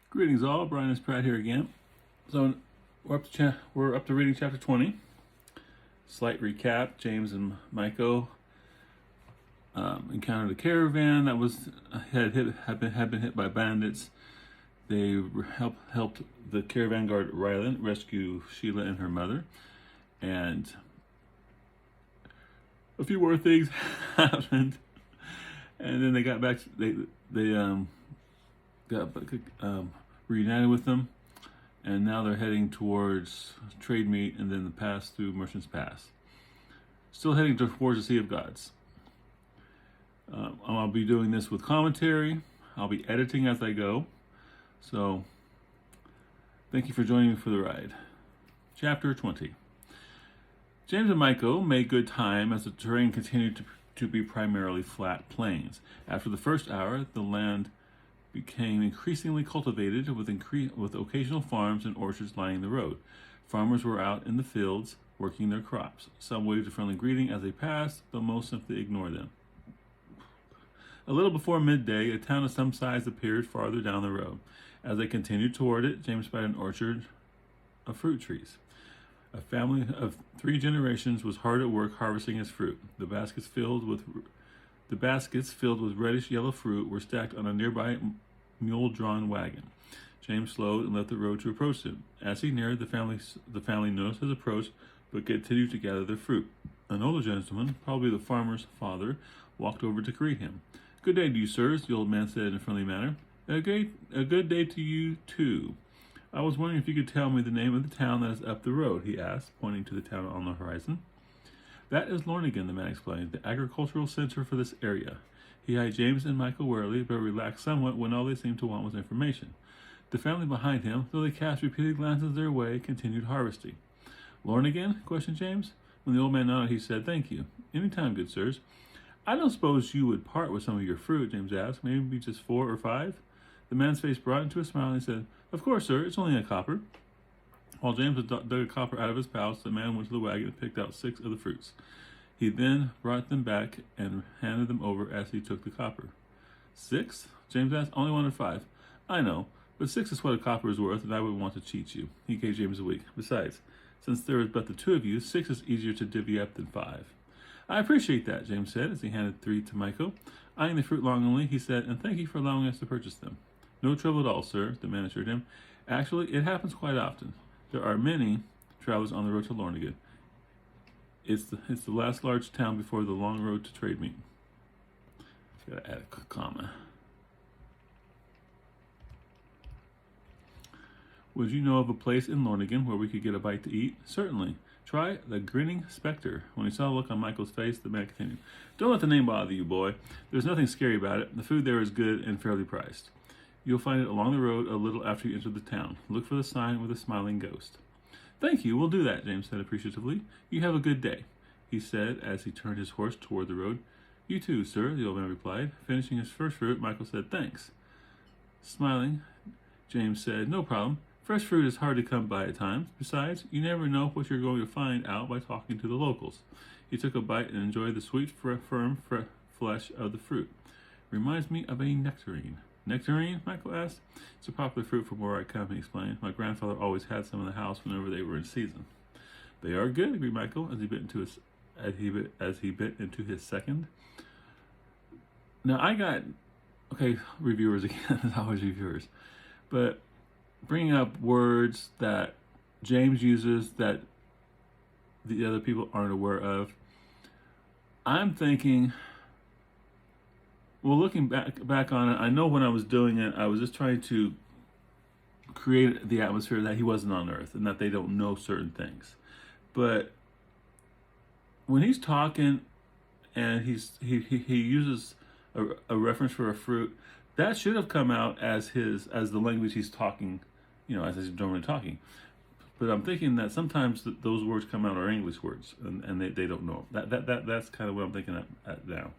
Greetings all, Brian is Pratt here again. So we're up to reading chapter 20. Slight recap: James and Michael encountered a caravan that had been hit by bandits. They helped the caravan guard Rylan rescue Sheila and her mother, and a few more things happened. And then they got back. They got reunited with them, and now they're heading towards Trade Meet and then the pass through Merchant's Pass. Still heading towards the Sea of Gods. I'll be doing this with commentary. I'll be editing as I go. So, thank you for joining me for the ride. Chapter 20. James and Michael made good time as the terrain continued to be primarily flat plains. After the first hour, the land became increasingly cultivated with occasional farms and orchards lining the road. Farmers were out in the fields working their crops. Some waved a friendly greeting as they passed, though most simply ignored them. A little before midday, a town of some size appeared farther down the road. As they continued toward it, James spotted an orchard of fruit trees. A family of 3 generations was hard at work harvesting its fruit. The baskets filled with reddish yellow fruit were stacked on a nearby mule-drawn wagon. James slowed and left the road to approach them. As he neared, the family noticed his approach, but continued to gather their fruit. An older gentleman, probably the farmer's father, walked over to greet him. "Good day to you, sirs," the old man said in a friendly manner. A good day to you, too. I was wondering if you could tell me the name of the town that is up the road," he asked, pointing to the town on the horizon. "That is Lornigan," the man explained, "the agricultural center for this area." He eyed James and Michael warily, but relaxed somewhat when all they seemed to want was information. The family behind him, though they cast repeated glances their way, continued harvesting. "Lornigan?" questioned James. When the old man nodded, he said, "Thank you. Any time, good sirs." "I don't suppose you would part with some of your fruit," James asked. "Maybe just 4 or 5? The man's face broadened into a smile, and he said, "Of course, sir. It's only a copper." While James dug a copper out of his pouch, the man went to the wagon and picked out 6 of the fruits. He then brought them back and handed them over as he took the copper. 6? James asked. "Only wanted 5. "I know, but 6 is what a copper is worth, and I would want to cheat you." He gave James a wink. "Besides, since there is but the 2 of you, 6 is easier to divvy up than 5. "I appreciate that," James said as he handed 3 to Michael. Eyeing the fruit longingly, he said, "And thank you for allowing us to purchase them." "No trouble at all, sir," the man assured him. "Actually, it happens quite often. There are many travelers on the road to Lornigan. It's the last large town before the long road to Trade Meet." Gotta add a comma. "Would you know of a place in Lornigan where we could get a bite to eat?" "Certainly. Try the Grinning Spectre." When he saw the look on Michael's face, the man continued, "Don't let the name bother you, boy. There's nothing scary about it. The food there is good and fairly priced. You'll find it along the road a little after you enter the town. Look for the sign with a smiling ghost." "Thank you, we'll do that," James said appreciatively. "You have a good day," he said as he turned his horse toward the road. "You too, sir," the old man replied. Finishing his first fruit, Michael said, "Thanks." Smiling, James said, "No problem. Fresh fruit is hard to come by at times. Besides, you never know what you're going to find out by talking to the locals." He took a bite and enjoyed the sweet, firm flesh of the fruit. "Reminds me of a nectarine." "Nectarine?" Michael asked. "It's a popular fruit from where I come," he explained. "My grandfather always had some in the house whenever they were in season." "They are good," agreed Michael as he bit into his second. Now reviewers again, as always reviewers, but bringing up words that James uses that the other people aren't aware of. I'm thinking, well, looking back on it, I know when I was doing it, I was just trying to create the atmosphere that he wasn't on Earth and that they don't know certain things. But when he's talking and he uses a reference for a fruit, that should have come out as the language he's talking, as he's normally talking. But I'm thinking that sometimes those words come out are English words, and they don't know. That's kind of what I'm thinking at now.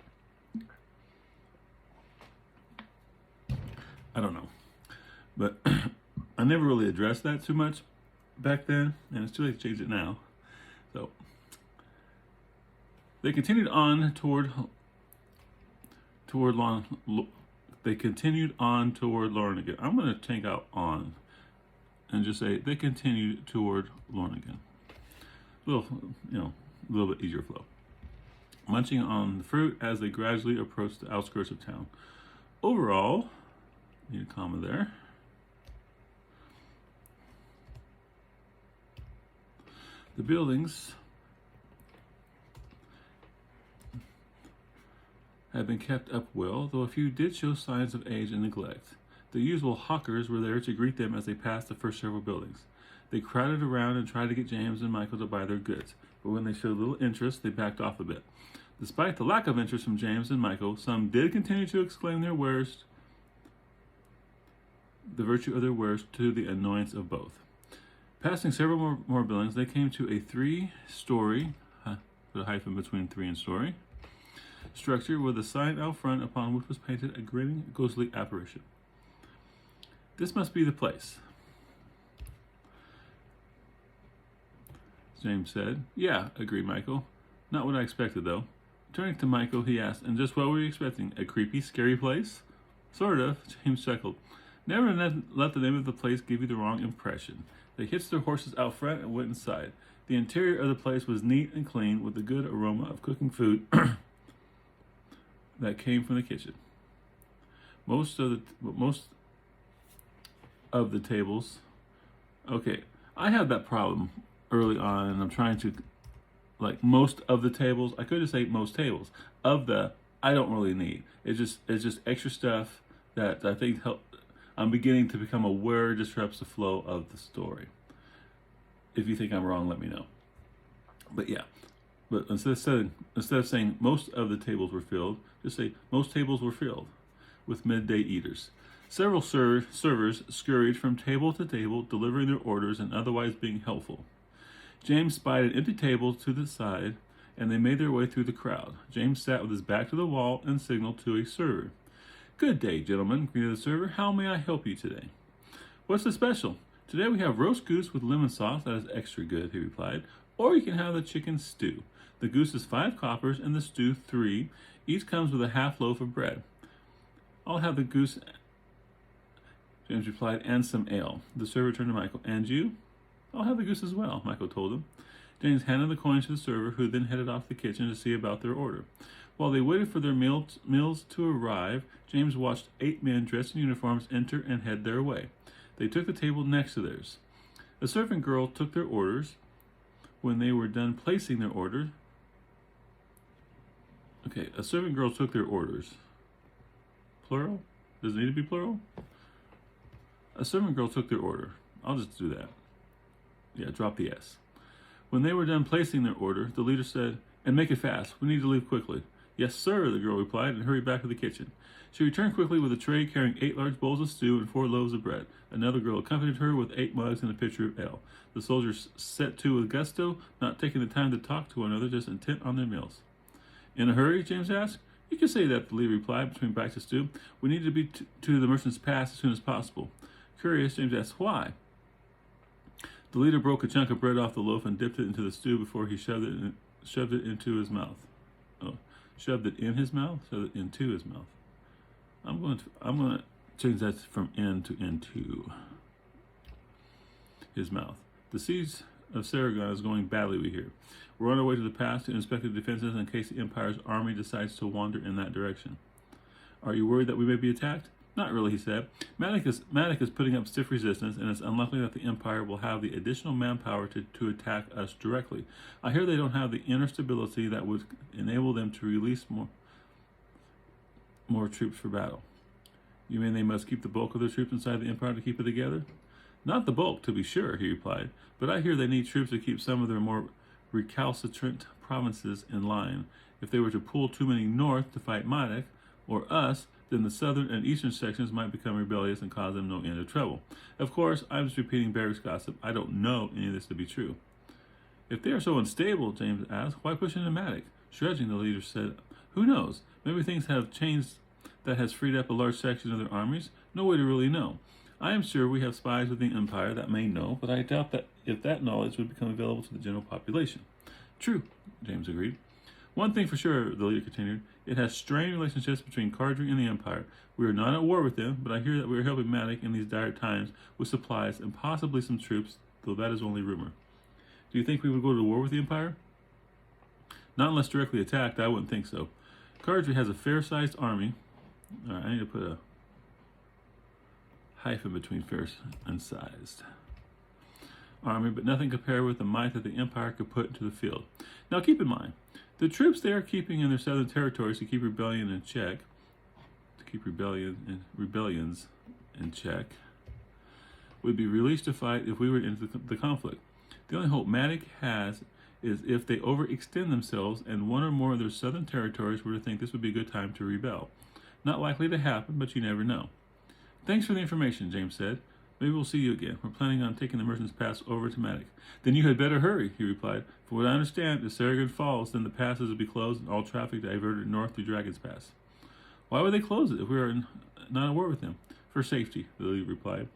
I don't know, but I never really addressed that too much back then, and it's too late to change it now. So they continued on toward They continued on toward Lornigan. I'm going to take out on and just say they continued toward Lornigan. A little bit easier flow. Munching on the fruit as they gradually approached the outskirts of town. Overall, need a comma there. The buildings had been kept up well, though a few did show signs of age and neglect. The usual hawkers were there to greet them as they passed the first several buildings. They crowded around and tried to get James and Michael to buy their goods, but when they showed little interest, they backed off a bit. Despite the lack of interest from James and Michael, some did continue to exclaim their wares, the virtue of their wares, to the annoyance of both. Passing several more buildings, they came to a 3-story, put a hyphen between 3 and story, structure with a sign out front upon which was painted a grinning, ghostly apparition. This must be the place, James said. Yeah, agreed Michael. Not what I expected, though. Turning to Michael, he asked, and just what were you expecting? A creepy, scary place? Sort of, James chuckled. Never let the name of the place give you the wrong impression. They hitched their horses out front and went inside. The interior of the place was neat and clean, with the good aroma of cooking food that came from the kitchen. Most of the tables. Okay, I had that problem early on, and I'm trying to, like, most of the tables. I could just say most tables. Of the, I don't really need. It's just extra stuff that I think I'm beginning to become aware disrupts the flow of the story. If you think I'm wrong, let me know. But yeah, but instead of saying most of the tables were filled, just say most tables were filled with midday eaters. Several servers scurried from table to table, delivering their orders and otherwise being helpful. James spied an empty table to the side, and they made their way through the crowd. James sat with his back to the wall and signaled to a server. Good day, gentlemen, greeted the server. How may I help you today? What's the special? Today we have roast goose with lemon sauce. That is extra good, he replied. Or you can have the chicken stew. The goose is 5 coppers and the stew 3. Each comes with a half loaf of bread. I'll have the goose, James replied, and some ale. The server turned to Michael. And you? I'll have the goose as well, Michael told him. James handed the coins to the server, who then headed off to the kitchen to see about their order. While they waited for their meals to arrive, James watched 8 men dressed in uniforms enter and head their way. They took the table next to theirs. A servant girl took their orders. When they were done placing their order, a servant girl took their orders. Plural? Does it need to be plural? A servant girl took their order. I'll just do that. Yeah, drop the S. When they were done placing their order, the leader said, and make it fast. We need to leave quickly. Yes, sir, the girl replied, and hurried back to the kitchen. She returned quickly with a tray carrying 8 large bowls of stew and 4 loaves of bread. Another girl accompanied her with 8 mugs and a pitcher of ale. The soldiers set to with gusto, not taking the time to talk to one another, just intent on their meals. In a hurry? James asked. You can say that, the leader replied, between bites of stew. We need to be to the merchant's pass as soon as possible. Curious, James asked, why? The leader broke a chunk of bread off the loaf and dipped it into the stew before he shoved it into his mouth. Oh, shoved it in his mouth? Shoved it into his mouth. I'm going to change that from in to into his mouth. The siege of Saga is going badly, we hear. We're on our way to the pass to inspect the defenses in case the Empire's army decides to wander in that direction. Are you worried that we may be attacked? Not really, he said. Matic is putting up stiff resistance, and it's unlikely that the Empire will have the additional manpower to attack us directly. I hear they don't have the inner stability that would enable them to release more troops for battle. You mean they must keep the bulk of their troops inside the Empire to keep it together? Not the bulk, to be sure, he replied, but I hear they need troops to keep some of their more recalcitrant provinces in line. If they were to pull too many north to fight Matic, or us, then the southern and eastern sections might become rebellious and cause them no end of trouble. Of course, I'm just repeating barracks gossip. I don't know any of this to be true. If they are so unstable, James asked, why push into Matic? Shrugging, the leader said, who knows? Maybe things have changed that has freed up a large section of their armies. No way to really know. I am sure we have spies within the Empire that may know, but I doubt that if that knowledge would become available to the general population. True, James agreed. One thing for sure, the leader continued, it has strained relationships between Cardry and the Empire. We are not at war with them, but I hear that we are helping Matic in these dire times with supplies and possibly some troops, though that is only rumor. Do you think we would go to war with the Empire? Not unless directly attacked, I wouldn't think so. Cardry has a fair-sized army. All right, I need to put a hyphen between fair and sized army, but nothing compared with the might that the Empire could put into the field. Now keep in mind, the troops they are keeping in their southern territories to keep rebellion in check, rebellions in check, would be released to fight if we were into the conflict. The only hope Matic has is if they overextend themselves and one or more of their southern territories were to think this would be a good time to rebel. Not likely to happen, but you never know. Thanks for the information, James said. Maybe we'll see you again. We're planning on taking the Merchant's Pass over to Matic. Then you had better hurry, he replied. For what I understand, if Saragon falls, then the passes will be closed and all traffic diverted north through Dragon's Pass. Why would they close it if we are not at war with them? For safety, the leader replied.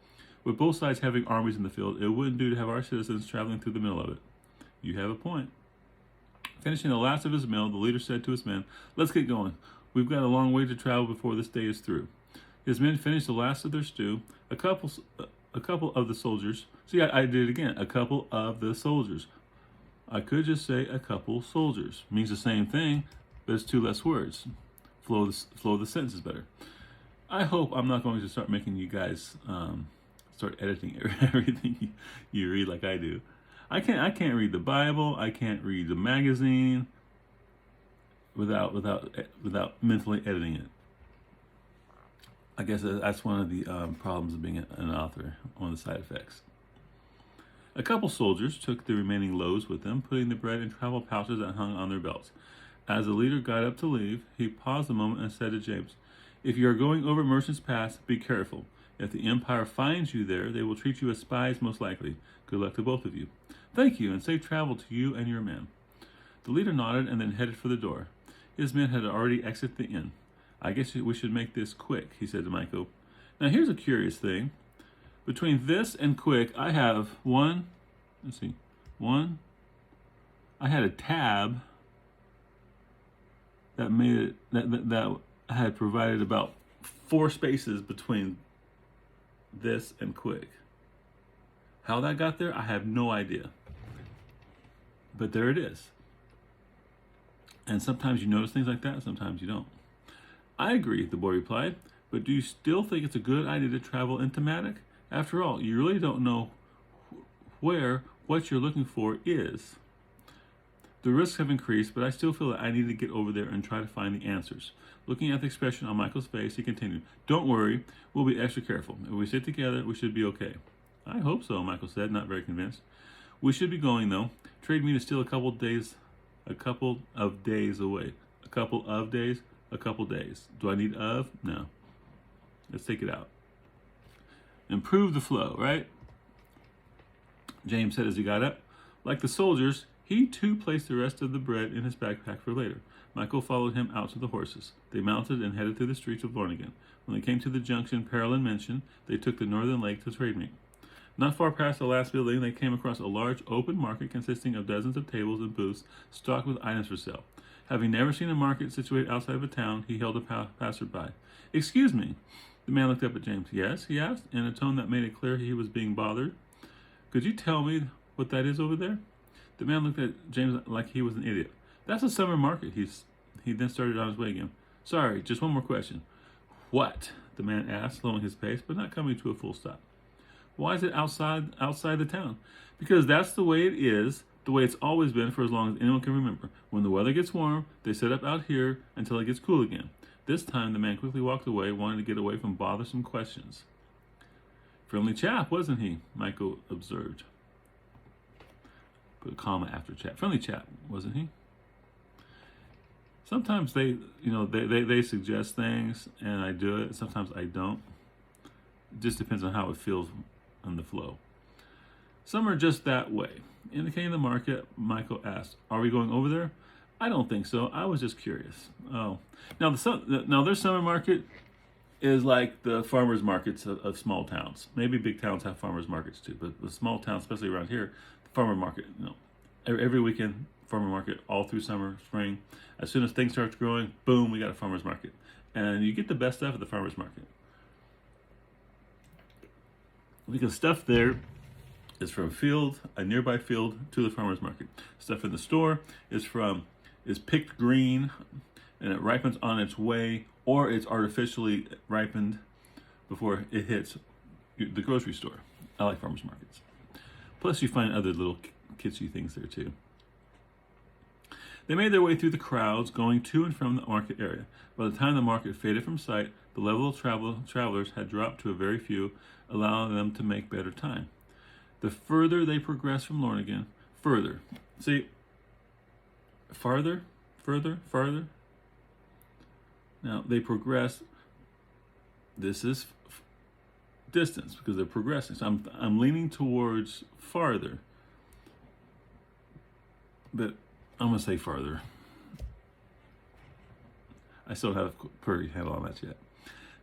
With both sides having armies in the field, it wouldn't do to have our citizens traveling through the middle of it. You have a point. Finishing the last of his meal, the leader said to his men, let's get going. We've got a long way to travel before this day is through. His men finished the last of their stew. A couple of the soldiers. See, I did it again. A couple of the soldiers. I could just say a couple soldiers. Means the same thing, but it's two less words. Flow of the sentence is better. I hope I'm not going to start making you guys start editing everything you read like I do. I can't read the Bible. I can't read the magazine without mentally editing it. I guess that's one of the problems of being an author, one of the side effects. A couple soldiers took the remaining loaves with them, putting the bread in travel pouches that hung on their belts. As the leader got up to leave, he paused a moment and said to James, if you are going over Merchant's Pass, be careful. If the Empire finds you there, they will treat you as spies most likely. Good luck to both of you. Thank you, and safe travel to you and your men. The leader nodded and then headed for the door. His men had already exited the inn. I guess we should make this quick, he said to Michael. Now here's a curious thing. Between this and quick, I have I had a tab that made it, that had provided about 4 spaces between this and quick. How that got there, I have no idea. But there it is. And sometimes you notice things like that, sometimes you don't. I agree, the boy replied, but do you still think it's a good idea to travel into Matic? After all, you really don't know where what you're looking for is. The risks have increased, but I still feel that I need to get over there and try to find the answers. Looking at the expression on Michael's face, he continued, don't worry, we'll be extra careful. If we sit together, we should be okay. I hope so, Michael said, not very convinced. We should be going, though. Trade meet is still a couple of days away. A couple of days? A couple days. Do I need of? No. Let's take it out. Improve the flow, right? James said as he got up. Like the soldiers, he too placed the rest of the bread in his backpack for later. Michael followed him out to the horses. They mounted and headed through the streets of Lornigan. When they came to the junction Parolin mentioned, they took the northern leg to trade meet. Not far past the last building, they came across a large open market consisting of dozens of tables and booths stocked with items for sale. Having never seen a market situated outside of a town, he hailed a passerby. Excuse me. The man looked up at James. Yes, he asked, in a tone that made it clear he was being bothered. Could you tell me what that is over there? The man looked at James like he was an idiot. That's a summer market. He then started on his way again. Sorry, just one more question. What? The man asked, slowing his pace, but not coming to a full stop. Why is it outside the town? Because that's the way it is, the way it's always been for as long as anyone can remember. When the weather gets warm, they set up out here until it gets cool again. This time, the man quickly walked away, wanting to get away from bothersome questions. Friendly chap, wasn't he? Michael observed. Put a comma after chap. Friendly chap, wasn't he? Sometimes they suggest things, and I do it. Sometimes I don't. It just depends on how it feels on the flow. Some are just that way. Indicating the market, Michael asked, "Are we going over there?" "I don't think so. I was just curious." Oh, now their summer market is like the farmers markets of small towns. Maybe big towns have farmers markets too, but the small towns, especially around here, the farmer market, every weekend, farmer market all through summer, spring. As soon as things start growing, boom, we got a farmer's market. And you get the best stuff at the farmer's market. Because stuff there is from a nearby field to the farmer's market. Stuff in the store is picked green and it ripens on its way, or it's artificially ripened before it hits the grocery store. I like farmers markets. Plus you find other little kitschy things there too. They made their way through the crowds going to and from the market area. By the time the market faded from sight, the level of travelers had dropped to a very few, allowing them to make better time. The further they progressed from Lornigan, further. See, farther. Now, they progress. This is distance because they're progressing. So I'm leaning towards farther. But I'm going to say farther. I still don't have a pretty handle on that yet.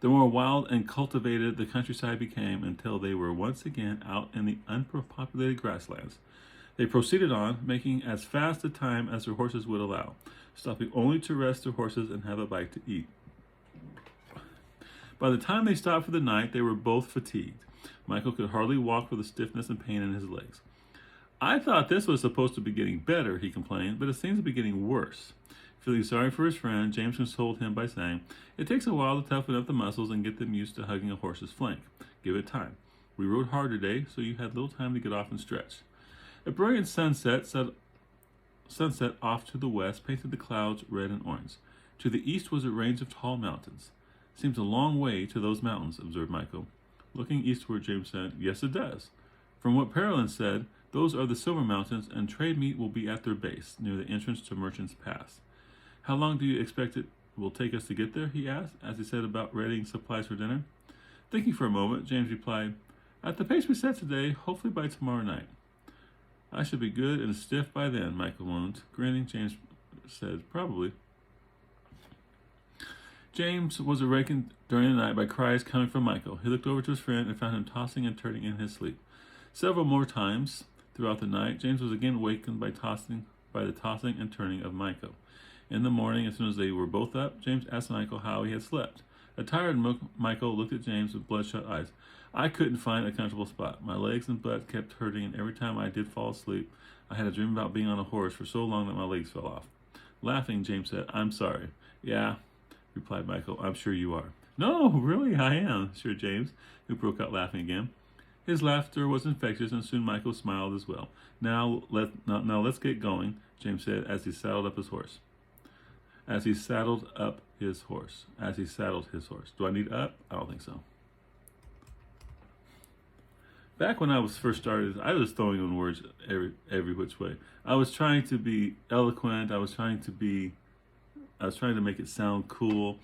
The more wild and cultivated the countryside became until they were once again out in the unpopulated grasslands. They proceeded on, making as fast a time as their horses would allow, stopping only to rest their horses and have a bite to eat. By the time they stopped for the night, they were both fatigued. Michael could hardly walk for the stiffness and pain in his legs. I thought this was supposed to be getting better, he complained, but it seems to be getting worse. Feeling sorry for his friend, James consoled him by saying, "It takes a while to toughen up the muscles and get them used to hugging a horse's flank. Give it time. We rode hard today, so you had little time to get off and stretch." A brilliant sunset off to the west painted the clouds red and orange. To the east was a range of tall mountains. "Seems a long way to those mountains," observed Michael. Looking eastward, James said, "Yes, it does. From what Parolin said, those are the Silver Mountains, and trade meet will be at their base, near the entrance to Merchant's Pass." "How long do you expect it will take us to get there?" he asked, as he set about readying supplies for dinner. Thinking for a moment, James replied, "At the pace we set today, hopefully by tomorrow night." "I should be good and stiff by then," Michael moaned. Grinning, James said, "Probably." James was awakened during the night by cries coming from Michael. He looked over to his friend and found him tossing and turning in his sleep. Several more times throughout the night, James was again awakened by the tossing and turning of Michael. In the morning, as soon as they were both up, James asked Michael how he had slept. A tired Michael looked at James with bloodshot eyes. "I couldn't find a comfortable spot. My legs and butt kept hurting, and every time I did fall asleep, I had a dream about being on a horse for so long that my legs fell off." Laughing, James said, "I'm sorry." "Yeah," replied Michael, "I'm sure you are." "No, really, I am," assured James, who broke out laughing again. His laughter was infectious, and soon Michael smiled as well. Now let's get going," James said as he saddled up his horse. As he saddled his horse. Do I need up? I don't think so. Back when I was first started, I was throwing in words every which way. I was trying to be eloquent. I was trying to make it sound cool.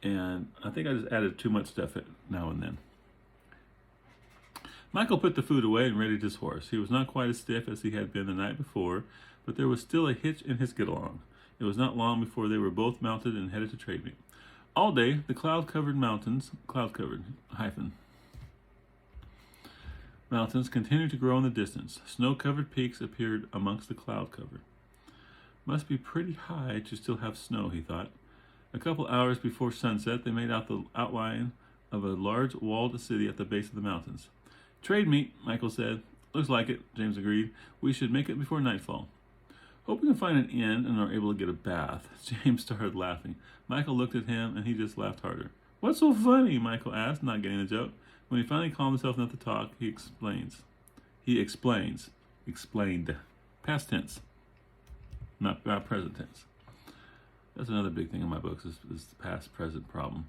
And I think I just added too much stuff now and then. Michael put the food away and readied his horse. He was not quite as stiff as he had been the night before, but there was still a hitch in his get-along. It was not long before they were both mounted and headed to trade meet. All day, the cloud-covered mountains continued to grow in the distance. Snow-covered peaks appeared amongst the cloud cover. Must be pretty high to still have snow, he thought. A couple hours before sunset, they made out the outline of a large walled city at the base of the mountains. "Trade meet," Michael said. "Looks like it," James agreed. "We should make it before nightfall." "Hope we can find an inn and are able to get a bath." James started laughing. Michael looked at him, and he just laughed harder. "What's so funny?" Michael asked, not getting the joke. When he finally calmed himself enough to talk, he explained. Past tense, not present tense. That's another big thing in my books is the past-present problem.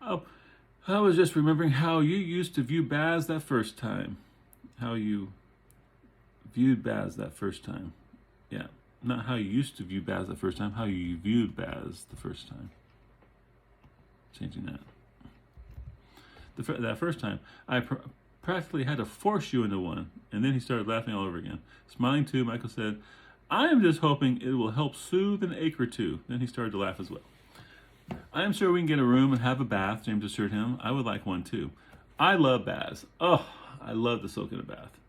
"Oh, I was just remembering how you used to view Baz that first time." How you viewed Baz that first time. Yeah, not how you used to view Baz the first time, how you viewed Baz the first time. Changing that. That first time, I practically had to force you into one. And then he started laughing all over again. Smiling too, Michael said, "I am just hoping it will help soothe an ache or two." Then he started to laugh as well. "I am sure we can get a room and have a bath," James assured him. "I would like one too." "I love baths. Oh, I love to soak in a bath."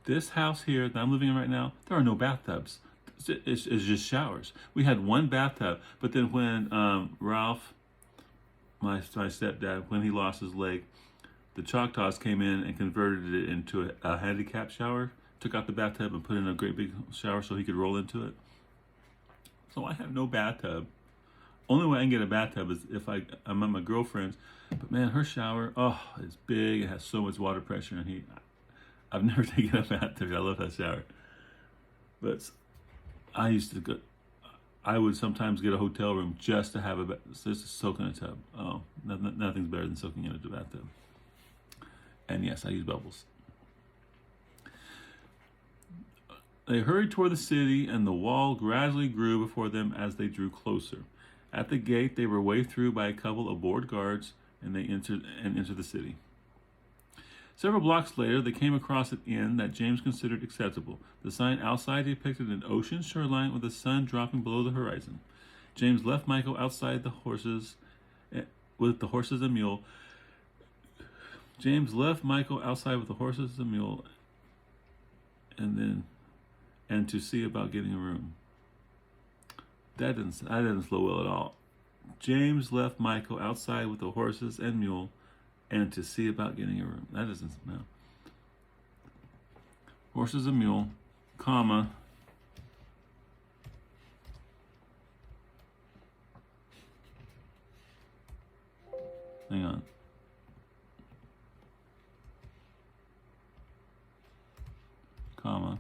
This house here that I'm living in right now, there are no bathtubs. It's just showers. We had one bathtub, but then when Ralph, my stepdad, when he lost his leg, the Choctaws came in and converted it into a handicap shower, took out the bathtub and put in a great big shower so he could roll into it. So I have no bathtub. Only way I can get a bathtub is if I'm at my girlfriend's. But man, her shower, it's big. It has so much water pressure, and I've never taken a bathtub. I love that shower. But I would sometimes get a hotel room just to have just to soak in a tub. Oh, nothing's better than soaking in a bathtub. And yes, I use bubbles. They hurried toward the city, and the wall gradually grew before them as they drew closer. At the gate, they were waved through by a couple of bored guards, and they entered the city. Several blocks later, they came across an inn that James considered acceptable. The sign outside depicted an ocean shoreline with the sun dropping below the horizon. James left Michael outside with the horses and mule. James left Michael outside with the horses and mule, and to see about getting a room. That didn't flow well at all. James left Michael outside with the horses and mule, and to see about getting a room. That doesn't no. Horses and mule, comma. Hang on. Comma.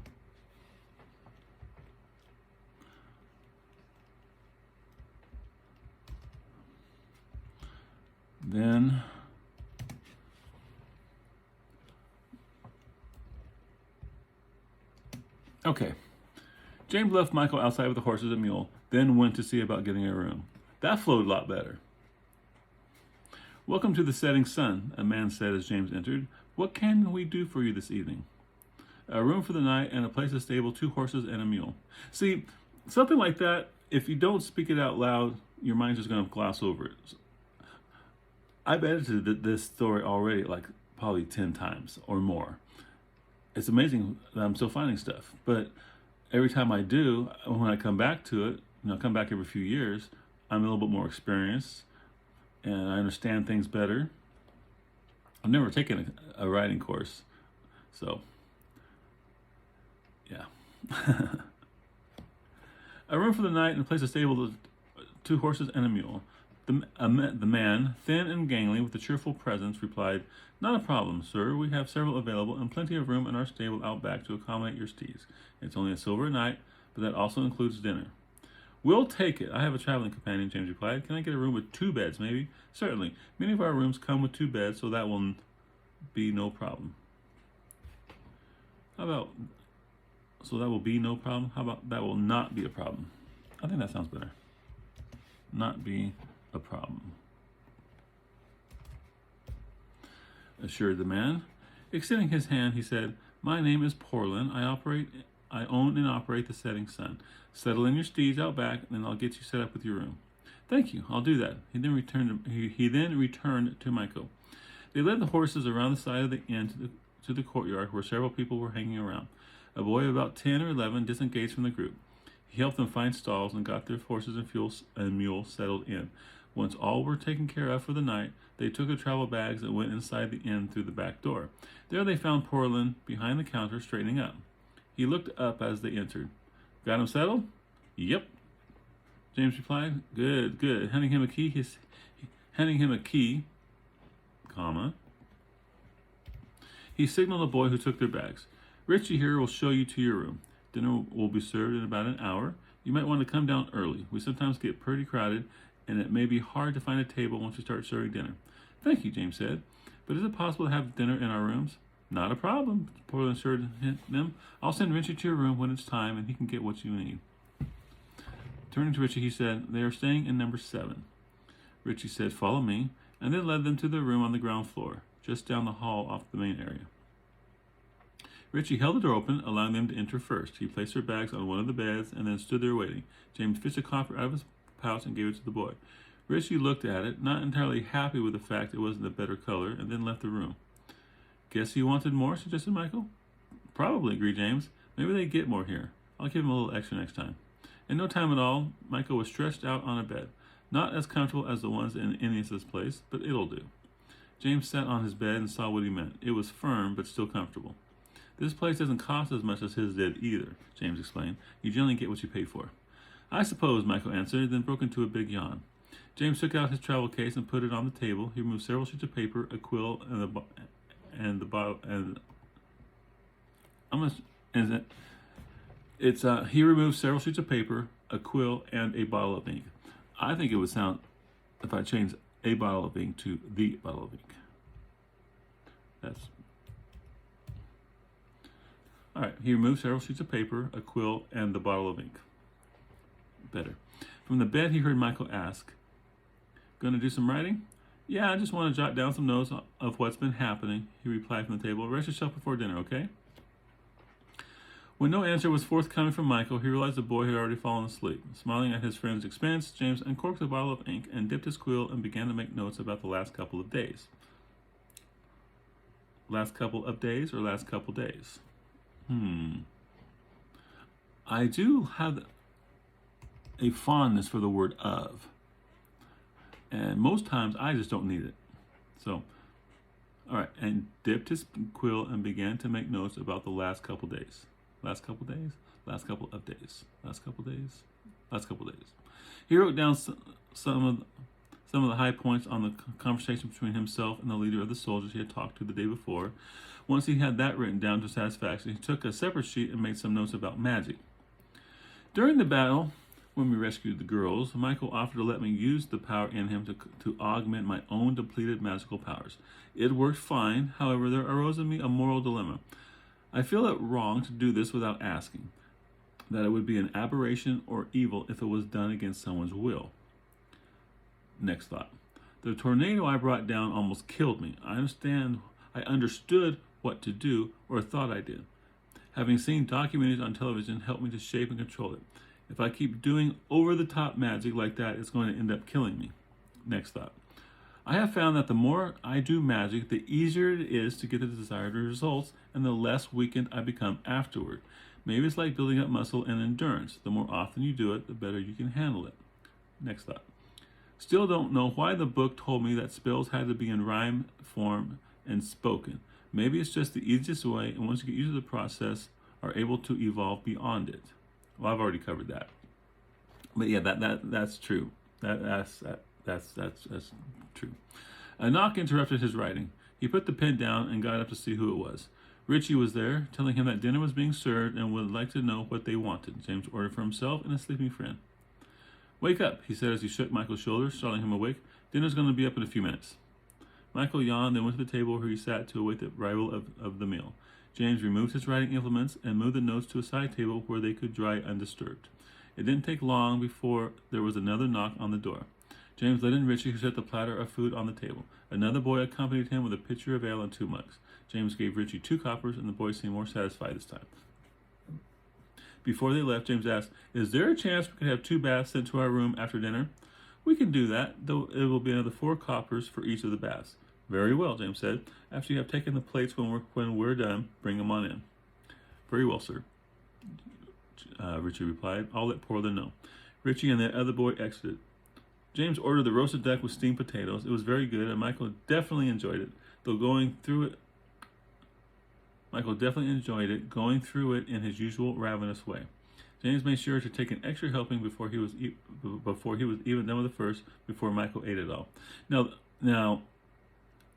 Then okay. James left Michael outside with the horses and mule, then went to see about getting a room. That flowed a lot better. Welcome to the setting sun, a man said as James entered. What can we do for you this evening? A room for the night and a place to stable 2 horses and a mule. See, something like that, if you don't speak it out loud, your mind's just going to gloss over it. I've edited this story already like probably 10 times or more. It's amazing that I'm still finding stuff. But every time I do, when I come back to it, I come back every few years, I'm a little bit more experienced and I understand things better. I've never taken a writing course. So, yeah. A room for the night and a place to stable 2 horses and a mule. The man, thin and gangly, with a cheerful presence, replied, Not a problem, sir. We have several available and plenty of room in our stable out back to accommodate your steeds. It's only a silver a night, but that also includes dinner. We'll take it. I have a traveling companion, James replied. Can I get a room with 2 beds, maybe? Certainly. Many of our rooms come with 2 beds, so that will be no problem. So that will be no problem? How about that will not be a problem? I think that sounds better. Not be a problem, assured the man. Extending his hand, he said, My name is Portland. I own and operate the Setting Sun. Settle in your steeds out back, and I'll get you set up with your room. Thank you, I'll do that. He then returned to Michael. They led the horses around the side of the inn to the courtyard where several people were hanging around. A boy of about 10 or 11 disengaged from the group. He helped them find stalls and got their horses and mules settled in. Once all were taken care of for the night, they took their travel bags and went inside the inn through the back door. There they found Portland behind the counter straightening up. He looked up as they entered. Got him settled? Yep. James replied. Good, good. Handing him a key, comma. He signaled a boy who took their bags. Richie here will show you to your room. Dinner will be served in about an hour. You might want to come down early. We sometimes get pretty crowded, and it may be hard to find a table once we start serving dinner. Thank you, James said. But is it possible to have dinner in our rooms? Not a problem, Portland assured them. I'll send Richie to your room when it's time, and he can get what you need. Turning to Richie, he said, They are staying in number 7. Richie said, Follow me, and then led them to the room on the ground floor, just down the hall off the main area. Richie held the door open, allowing them to enter first. He placed their bags on one of the beds and then stood there waiting. James fished a copper out of his pouch and gave it to the boy. Richie looked at it, not entirely happy with the fact it wasn't a better color, and then left the room. Guess you wanted more, suggested Michael. Probably, agreed James. Maybe they get more here. I'll give him a little extra next time. In no time at all, Michael was stretched out on a bed. Not as comfortable as the ones in Inez's place, but it'll do. James sat on his bed and saw what he meant. It was firm, but still comfortable. This place doesn't cost as much as his did either, James explained. You generally get what you pay for. I suppose, Michael answered, then broke into a big yawn. James took out his travel case and put it on the table. He removed several sheets of paper, a quill, and the bottle. He removed several sheets of paper, a quill, and a bottle of ink. I think it would sound if I changed a bottle of ink to the bottle of ink. That's all right. He removed several sheets of paper, a quill, and the bottle of ink. Better. From the bed, he heard Michael ask, "Gonna do some writing?" "Yeah, I just want to jot down some notes of what's been happening," he replied from the table. "Rest yourself before dinner, okay?" When no answer was forthcoming from Michael, he realized the boy had already fallen asleep. Smiling at his friend's expense, James uncorked a bottle of ink and dipped his quill and began to make notes about the last couple of days. Last couple of days or last couple days? I do have a fondness for the word of. And most times I just don't need it. So, all right, and dipped his quill and began to make notes about the last couple days. Last couple days, last couple of days, last couple days, last couple days. He wrote down some of the high points on the conversation between himself and the leader of the soldiers he had talked to the day before. Once he had that written down to satisfaction, he took a separate sheet and made some notes about magic. During the battle, when we rescued the girls, Michael offered to let me use the power in him to augment my own depleted magical powers. It worked fine, however, there arose in me a moral dilemma. I feel it wrong to do this without asking, that it would be an aberration or evil if it was done against someone's will. Next thought. The tornado I brought down almost killed me. I understood what to do, or thought I did. Having seen documentaries on television helped me to shape and control it. If I keep doing over-the-top magic like that, it's going to end up killing me. Next thought. I have found that the more I do magic, the easier it is to get the desired results and the less weakened I become afterward. Maybe it's like building up muscle and endurance. The more often you do it, the better you can handle it. Next thought. Still don't know why the book told me that spells had to be in rhyme form and spoken. Maybe it's just the easiest way, and once you get used to the process, are able to evolve beyond it. Well, I've already covered that. But yeah, that's true. That's true. A knock interrupted his writing. He put the pen down and got up to see who it was. Richie was there, telling him that dinner was being served and would like to know what they wanted. James ordered for himself and a sleeping friend. "Wake up," he said as he shook Michael's shoulder, startling him awake. "Dinner's going to be up in a few minutes." Michael yawned and went to the table where he sat to await the arrival of the meal. James removed his writing implements and moved the notes to a side table where they could dry undisturbed. It didn't take long before there was another knock on the door. James led in Richie, who set the platter of food on the table. Another boy accompanied him with a pitcher of ale and 2 mugs. James gave Richie 2 coppers, and the boy seemed more satisfied this time. Before they left, James asked, "Is there a chance we could have 2 baths sent to our room after dinner?" "We can do that, though it will be another 4 coppers for each of the baths." "Very well," James said. "After you have taken the plates when we're done, bring them on in." "Very well, sir," Richie replied. "I'll let Portland know." Richie and the other boy exited. James ordered the roasted duck with steamed potatoes. It was very good, and Michael definitely enjoyed it, going through it in his usual ravenous way. James made sure to take an extra helping before he was even done with the first, before Michael ate it all. Now,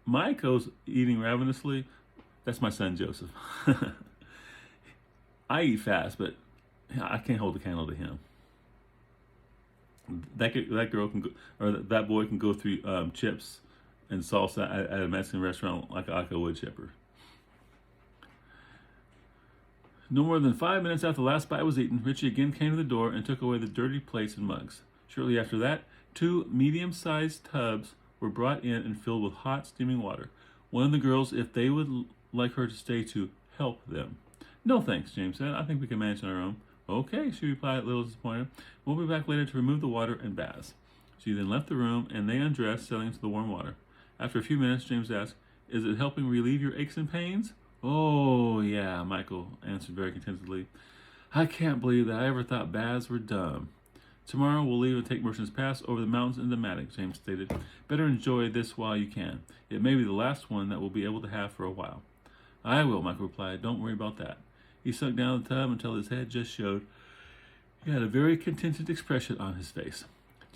Michael's eating ravenously. That's my son Joseph. I eat fast, but I can't hold a candle to him. That girl can go, or that boy can go through chips and salsa at a Mexican restaurant like a wood chipper. No more than 5 minutes after the last bite was eaten, Richie again came to the door and took away the dirty plates and mugs. Shortly after that, 2 medium-sized tubs were brought in and filled with hot, steaming water. One of the girls, if they would like her to stay to help them. "No thanks," James said. "I think we can manage on our own." "Okay," she replied, a little disappointed. "We'll be back later to remove the water and baths." She then left the room, and they undressed, settling into the warm water. After a few minutes, James asked, "Is it helping relieve your aches and pains, Oh, yeah, Michael answered very contentedly. I can't believe that I ever thought baths were dumb. Tomorrow we'll leave and take Merchant's Pass over the mountains into Maddox, James stated. Better enjoy this while you can. It may be the last one that we'll be able to have for a while. I will, Michael replied. Don't worry about that. He sunk down the tub until his head just showed. He had a very contented expression on his face.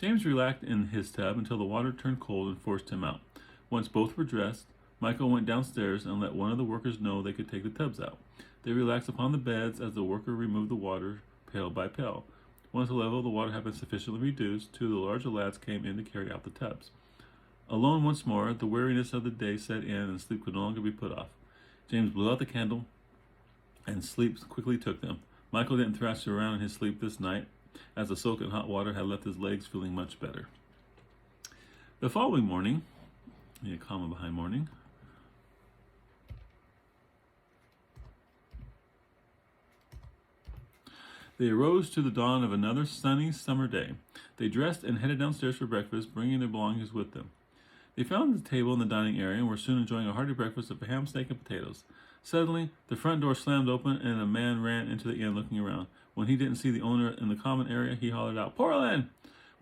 James relaxed in his tub until the water turned cold and forced him out. Once both were dressed, Michael went downstairs and let one of the workers know they could take the tubs out. They relaxed upon the beds as the worker removed the water, pail by pail. Once the level of the water had been sufficiently reduced, two of the larger lads came in to carry out the tubs. Alone once more, the weariness of the day set in and sleep could no longer be put off. James blew out the candle, and sleep quickly took them. Michael didn't thrash around in his sleep this night, as the soak in hot water had left his legs feeling much better. The following morning, a comma behind morning, they arose to the dawn of another sunny summer day. They dressed and headed downstairs for breakfast, bringing their belongings with them. They found the table in the dining area and were soon enjoying a hearty breakfast of ham, steak, and potatoes. Suddenly, the front door slammed open and a man ran into the inn looking around. When he didn't see the owner in the common area, he hollered out, Portland!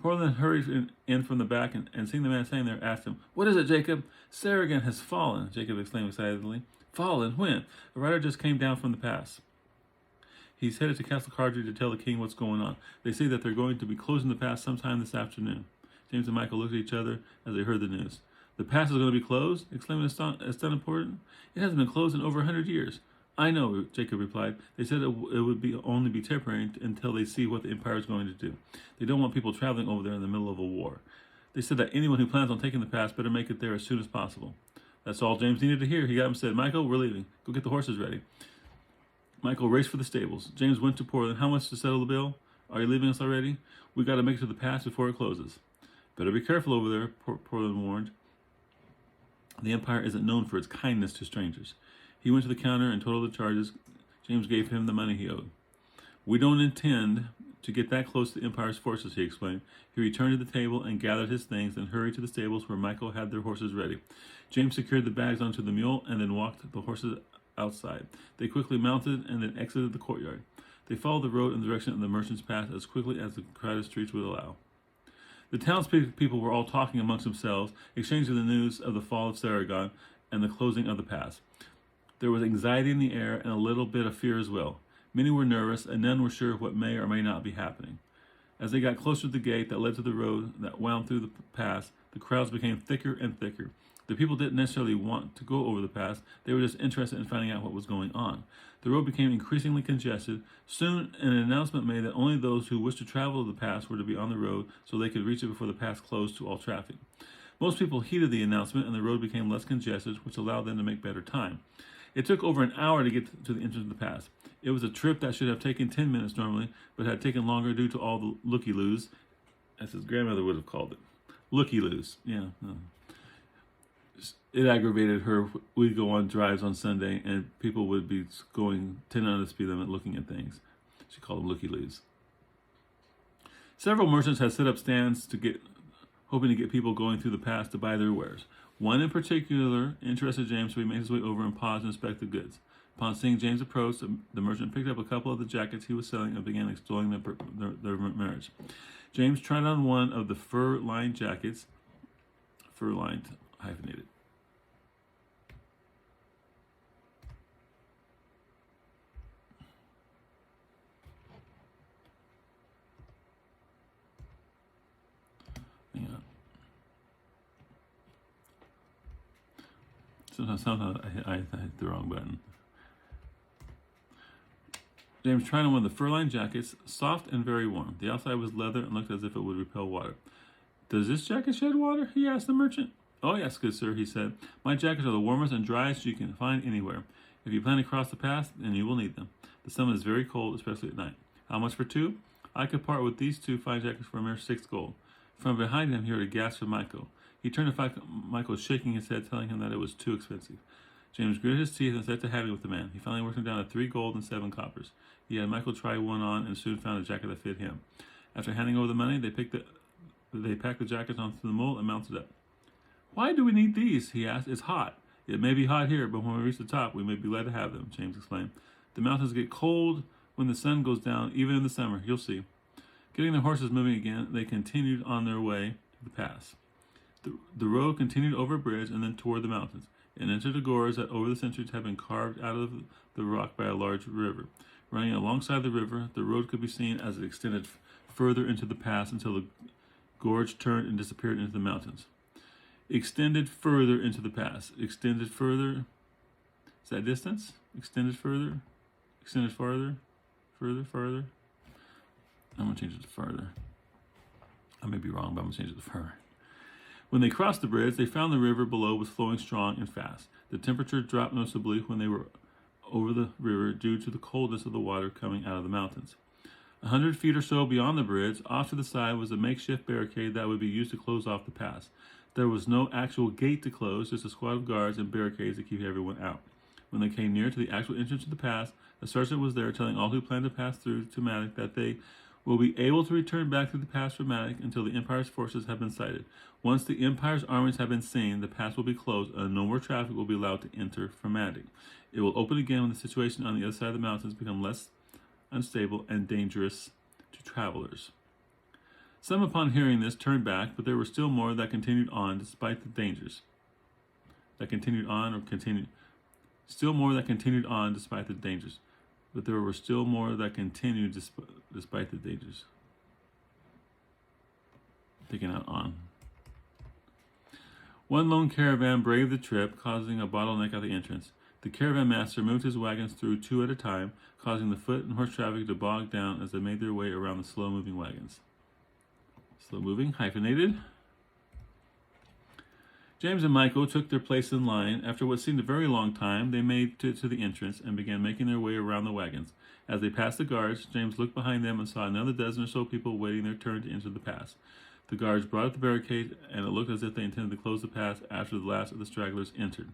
Portland hurried in from the back and seeing the man standing there, asked him, What is it, Jacob? Sarragan has fallen, Jacob exclaimed excitedly. Fallen? When? A rider just came down from the pass. He's headed to Castle Cardry to tell the king what's going on. They say that they're going to be closing the pass sometime this afternoon. James and Michael looked at each other as they heard the news. The pass is going to be closed? Exclaimed Aston important. It hasn't been closed in over 100 years. I know, Jacob replied. They said it would only be temporary until they see what the Empire is going to do. They don't want people traveling over there in the middle of a war. They said that anyone who plans on taking the pass better make it there as soon as possible. That's all James needed to hear. He got him and said, Michael, we're leaving. Go get the horses ready. Michael raced for the stables. James went to Portland. How much to settle the bill? Are you leaving us already? We got to make it to the pass before it closes. Better be careful over there, Portland warned. The Empire isn't known for its kindness to strangers. He went to the counter and totaled the charges. James gave him the money he owed. We don't intend to get that close to the Empire's forces, he explained. He returned to the table and gathered his things and hurried to the stables where Michael had their horses ready. James secured the bags onto the mule and then walked the horses outside. They quickly mounted and then exited the courtyard. They followed the road in the direction of the Merchant's Pass as quickly as the crowded streets would allow. The townspeople were all talking amongst themselves, exchanging the news of the fall of Sarragan and the closing of the pass. There was anxiety in the air and a little bit of fear as well. Many were nervous, and none were sure what may or may not be happening. As they got closer to the gate that led to the road that wound through the pass, the crowds became thicker and thicker. The people didn't necessarily want to go over the pass. They were just interested in finding out what was going on. The road became increasingly congested. Soon, an announcement made that only those who wished to travel the pass were to be on the road so they could reach it before the pass closed to all traffic. Most people heeded the announcement, and the road became less congested, which allowed them to make better time. It took over an hour to get to the entrance of the pass. It was a trip that should have taken 10 minutes normally, but had taken longer due to all the looky-loos, as his grandmother would have called it. Looky-loos, yeah. No. It aggravated her. We'd go on drives on Sunday, and people would be going 10 on the speed limit looking at things. She called them looky-loos. Several merchants had set up stands hoping to get people going through the pass to buy their wares. One in particular interested James, so he made his way over and paused and inspected the goods. Upon seeing James approach, the merchant picked up a couple of the jackets he was selling and began extolling their marriage. James tried on one of the fur-lined jackets, fur-lined, hyphenated. Sometimes I hit the wrong button. James tried on one of the fur-lined jackets, soft and very warm. The outside was leather and looked as if it would repel water. Does this jacket shed water? He asked the merchant. Oh, yes, good sir, he said. My jackets are the warmest and driest you can find anywhere. If you plan to cross the pass, then you will need them. The sun is very cold, especially at night. How much for two? I could part with these two fine jackets for a mere 6 gold. From behind him, he heard a gasp from Michael. He turned to Michael, shaking his head, telling him that it was too expensive. James gritted his teeth and set to having with the man. He finally worked him down to 3 gold and 7 coppers. He had Michael try one on and soon found a jacket that fit him. After handing over the money, they packed the jackets onto the mule and mounted up. Why do we need these? He asked. It's hot. It may be hot here, but when we reach the top, we may be glad to have them, James exclaimed. The mountains get cold when the sun goes down, even in the summer. You'll see. Getting their horses moving again, they continued on their way to the pass. The road continued over a bridge and then toward the mountains. It entered a gorge that over the centuries had been carved out of the rock by a large river. Running alongside the river, the road could be seen as it extended further into the pass until the gorge turned and disappeared into the mountains. Extended further into the pass. Extended further. Is that distance? Extended further? Extended farther? Farther? I'm going to change it to farther. I may be wrong, but I'm going to change it to farther. When they crossed the bridge, they found the river below was flowing strong and fast. The temperature dropped noticeably when they were over the river due to the coldness of the water coming out of the mountains. 100 feet or so beyond the bridge, off to the side, was a makeshift barricade that would be used to close off the pass. There was no actual gate to close, just a squad of guards and barricades to keep everyone out. When they came near to the actual entrance to the pass, a sergeant was there telling all who planned to pass through to Matic that they will be able to return back to the pass for Matic until the Empire's forces have been sighted. Once the Empire's armies have been seen, the pass will be closed and no more traffic will be allowed to enter from Matic. It will open again when the situation on the other side of the mountains becomes less unstable and dangerous to travelers. Some, upon hearing this, turned back, but there were still more that continued on despite the dangers. Still more that continued on despite the dangers. But there were still more that continued despite the dangers. Taking out on. One lone caravan braved the trip, causing a bottleneck at the entrance. The caravan master moved his wagons through two at a time, causing the foot and horse traffic to bog down as they made their way around the slow-moving wagons. Slow-moving, hyphenated. James and Michael took their place in line. After what seemed a very long time, they made it to the entrance and began making their way around the wagons. As they passed the guards, James looked behind them and saw another dozen or so people waiting their turn to enter the pass. The guards brought up the barricade, and it looked as if they intended to close the pass after the last of the stragglers entered.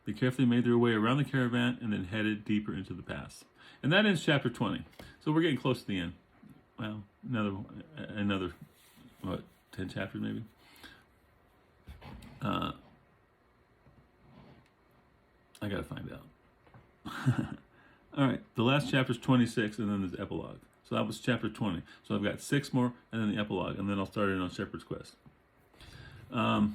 They carefully made their way around the caravan and then headed deeper into the pass. And that ends chapter 20. So we're getting close to the end. Well, another 10 chapters maybe? I gotta find out. All right, the last chapter is 26, and then there's the epilogue. So that was chapter 20. So I've got 6 more, and then the epilogue, and then I'll start in on Shepherd's Quest. I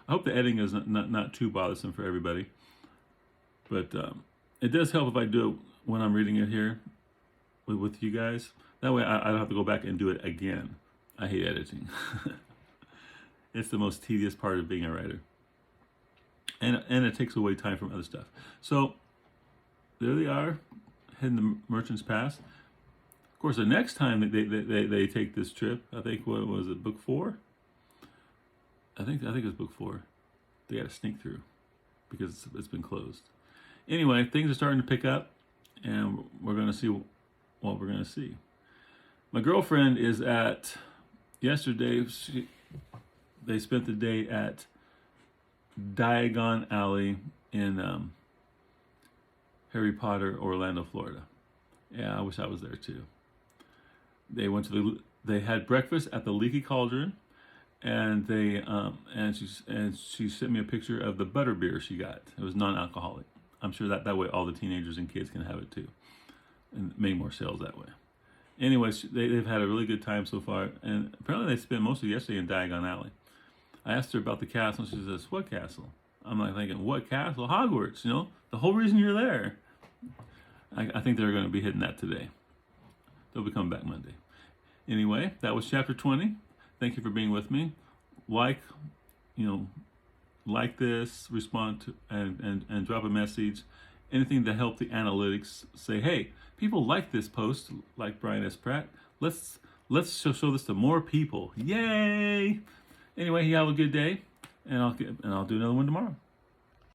hope the editing is not too bothersome for everybody, but it does help if I do it when I'm reading it here with you guys. That way I don't have to go back and do it again. I hate editing. It's the most tedious part of being a writer. And it takes away time from other stuff. So there they are, heading to Merchant's Pass. Of course, the next time they take this trip, I think, what was it, book 4? I think it's book 4. They got to sneak through because it's been closed. Anyway, things are starting to pick up, and we're going to see what we're going to see. My girlfriend is at, yesterday, they spent the day at Diagon Alley in Harry Potter, Orlando, Florida. Yeah, I wish I was there too. They went to they had breakfast at the Leaky Cauldron, and she sent me a picture of the butterbeer she got. It was non-alcoholic. I'm sure that way all the teenagers and kids can have it too, and make more sales that way. Anyways, they've had a really good time so far, and apparently they spent most of yesterday in Diagon Alley. I asked her about the castle, and she says, "What castle?" I'm like thinking, "What castle? Hogwarts, the whole reason you're there." I think they're going to be hitting that today. They'll be coming back Monday. Anyway, that was chapter 20. Thank you for being with me. Like this, respond to, and drop a message. Anything to help the analytics. Say, hey, people like this post, like Brian S. Pratt. Let's show this to more people. Yay! Anyway, you have a good day, and I'll do another one tomorrow.